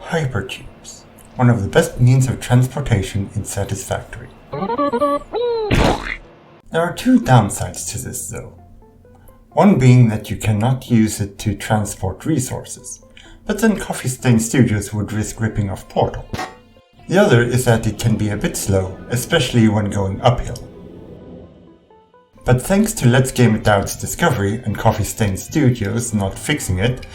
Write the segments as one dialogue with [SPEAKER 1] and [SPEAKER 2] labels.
[SPEAKER 1] Hypertubes, one of the best means of transportation in Satisfactory. There are two downsides to this though. One being that you cannot use it to transport resources, but then Coffee Stain Studios would risk ripping off Portal. The other is that it can be a bit slow, especially when going uphill. But thanks to Let's Game It Out's discovery and Coffee Stain Studios not fixing it,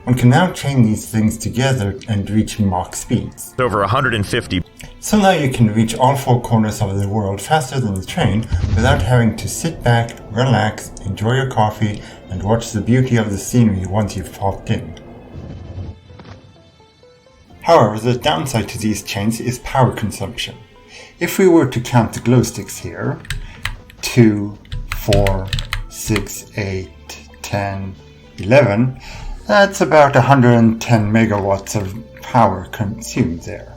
[SPEAKER 1] one can now chain these things together and reach Mach speeds.
[SPEAKER 2] Over 150.
[SPEAKER 1] So now you can reach all four corners of the world faster than the train without having to sit back, relax, enjoy your coffee, and watch the beauty of the scenery once you've popped in. However, the downside to these chains is power consumption. If we were to count the glow sticks here, 2, 4, 6, 8, 10, 11, that's about 110 megawatts of power consumed there.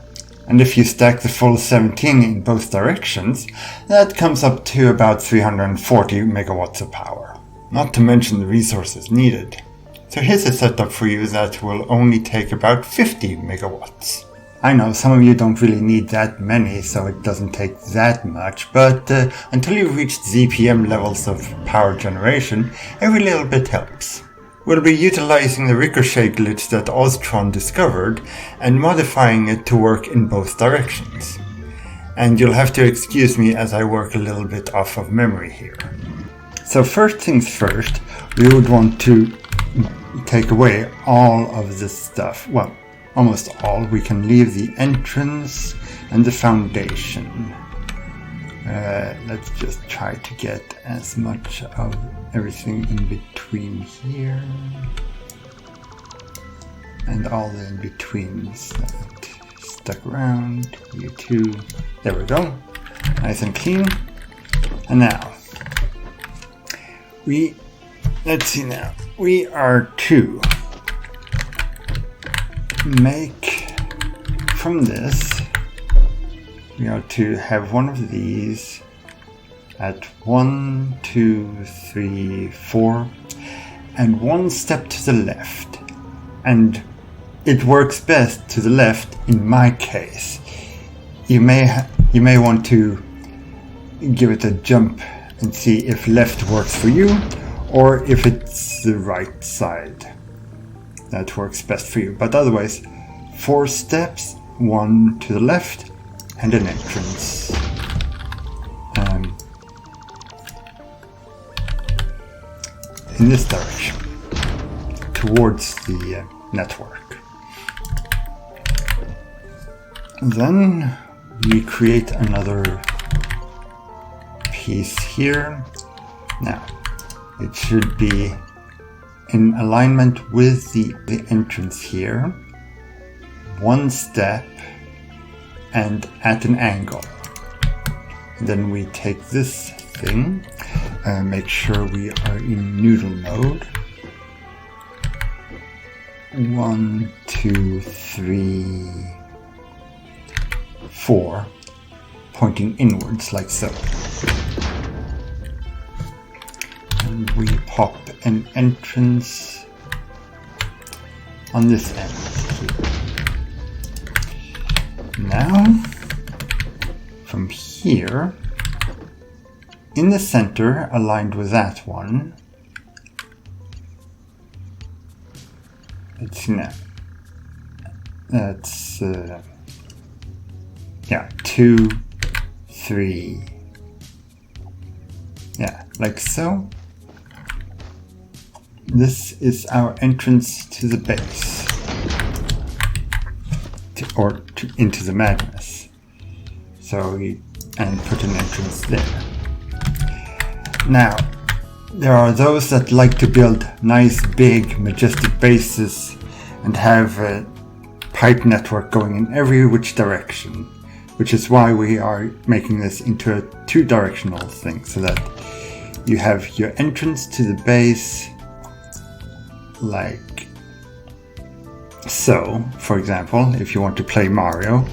[SPEAKER 1] And if you stack the full 17 in both directions, that comes up to about 340 megawatts of power. Not to mention the resources needed. So here's a setup for you that will only take about 50 megawatts. I know some of you don't really need that many, so it doesn't take that much, but until you've reached ZPM levels of power generation, every little bit helps. We'll be utilizing the ricochet glitch that Oztron discovered and modifying it to work in both directions. And you'll have to excuse me as I work a little bit off of memory here. So first things first, we would want to take away all of this stuff. Well, almost all. We can leave the entrance and the foundation. Let's just try to get as much of everything in between here and all the in-betweens that stuck around. You too. There we go. Nice and clean. And now let's see now. We are to make from this, we are to have one of these at 1, 2, 3, 4, and one step to the left. And it works best to the left in my case. You may want to give it a jump and see if left works for you, or if it's the right side that works best for you. But otherwise, 4 steps, 1 to the left, and an entrance. In this direction, towards the network. Then we create another piece here. Now, it should be in alignment with the entrance here, 1 step and at an angle. And then we take this thing, make sure we are in noodle mode. 1, 2, 3, 4, pointing inwards like so. And we pop an entrance on this end here. Now, from here, in the center, aligned with that one, let's see now, that's, 2, 3, like so. This is our entrance to the base, into the madness. So and put an entrance there. Now, there are those that like to build nice, big, majestic bases and have a pipe network going in every which direction, which is why we are making this into a 2-directional thing, so that you have your entrance to the base like so, for example, if you want to play Mario.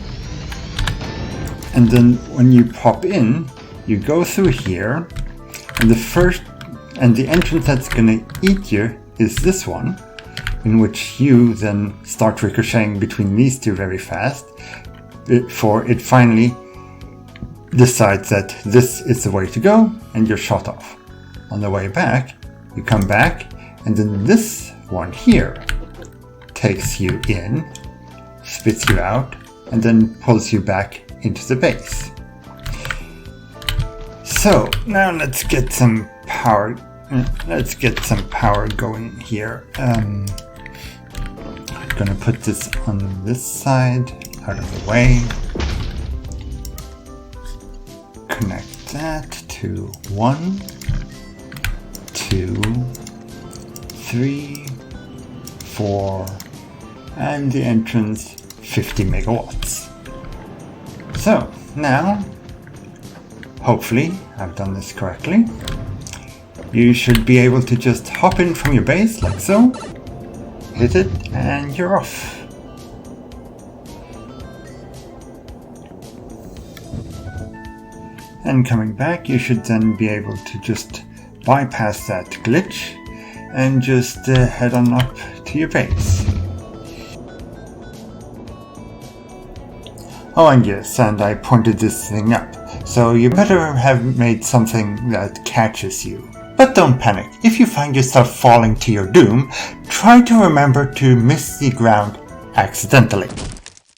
[SPEAKER 1] And then when you pop in, you go through here, and the entrance that's gonna eat you is this one. in which you then start ricocheting between these two very fast before it finally decides that this is the way to go and you're shot off. On the way back, you come back, and then this one here takes you in, spits you out, and then pulls you back into the base. So now let's get some power. Going here. I'm gonna put this on this side, out of the way. Connect that to 1, 2, 3, 4, and the entrance 50 megawatts. So now, hopefully I've done this correctly. You should be able to just hop in from your base like so, hit it, and you're off. And coming back, you should then be able to just bypass that glitch and just head on up to your base. Oh, and yes, and I pointed this thing up, so you better have made something that catches you. But don't panic. If you find yourself falling to your doom, try to remember to miss the ground accidentally.